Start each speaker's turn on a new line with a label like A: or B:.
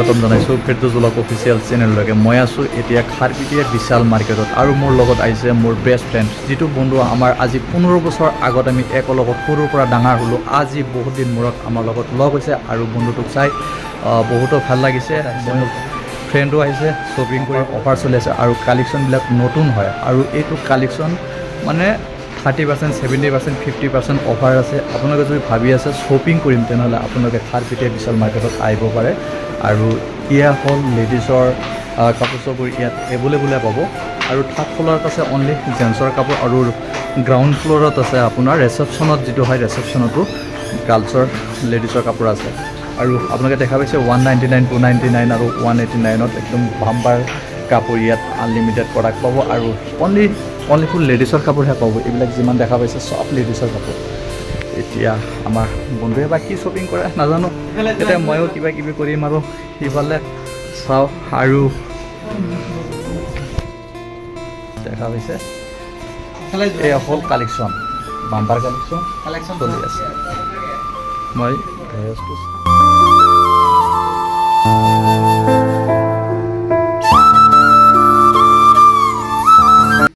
A: স্বাগতম জনাইছোঁ Ferdous blog official চেনেললৈকে। মই আছোঁ এতিয়া খাৰপিটিয়া বিশাল মাৰ্কেটত আৰু মোৰ লগত আহিছে মোৰ বেষ্ট ফ্ৰেণ্ড, যিটো বন্ধু আমাৰ আজি 15 বছৰ আগত আমি একেলগত সৰুৰ পৰা ডাঙৰ হ'লোঁ। আজি বহুত দিন মূৰত আমাৰ লগত লগ হৈছে আৰু বন্ধুটোক চাই বহুতো ভাল লাগিছে। মই ফ্ৰেণ্ডো আহিছে, শ্বপিং কৰি অফাৰ চলি আছে আৰু কালেকশ্যনবিলাক নতুন হয় আৰু এইটো কালেকশ্যন মানে 30%, 70%, 50% অফাৰ আছে। আপোনালোকে যদি ভাবি আছে শ্বপিং কৰিম তেনেহ'লে আপোনালোকে খাৰপিটিয়া বিশাল মাৰ্কেটত আহিব পাৰে। আৰু এয়া হ'ল লেডিছৰ কাপোৰ চাপোৰ ইয়াত এভেইলেবলে পাব আৰু থাৰ্ড ফ্ল'ৰত আছে অনলি জেন্টছৰ কাপোৰ আৰু গ্ৰাউণ্ড ফ্ল'ৰত আছে আপোনাৰ ৰিচেপশ্যনত যিটো হয় ৰিচেপশ্যনতো গাৰ্লছৰ লেডিছৰ কাপোৰ আছে। আৰু আপোনালোকে দেখা পাইছে 199, 299 আৰু 189ত একদম বাম্পাৰ কাপোৰ ইয়াত আনলিমিটেড প্ৰডাক্ট পাব আৰু অনলি ফুল লেডিছৰ কাপোৰহে পাব। এইবিলাক যিমান দেখা পাইছে চব লেডিছৰ কাপোৰ। এতিয়া আমাৰ বন্ধুৱে বা কি শ্বপিং কৰে নাজানো, এতিয়া ময়ো কিবা কিবি কৰিম আৰু সিফালে চাওঁ। আৰু দেখা পাইছে এই হ'ল কালেকশ্যন, বাম্পাৰ কালেকশ্যন চলি আছে। মই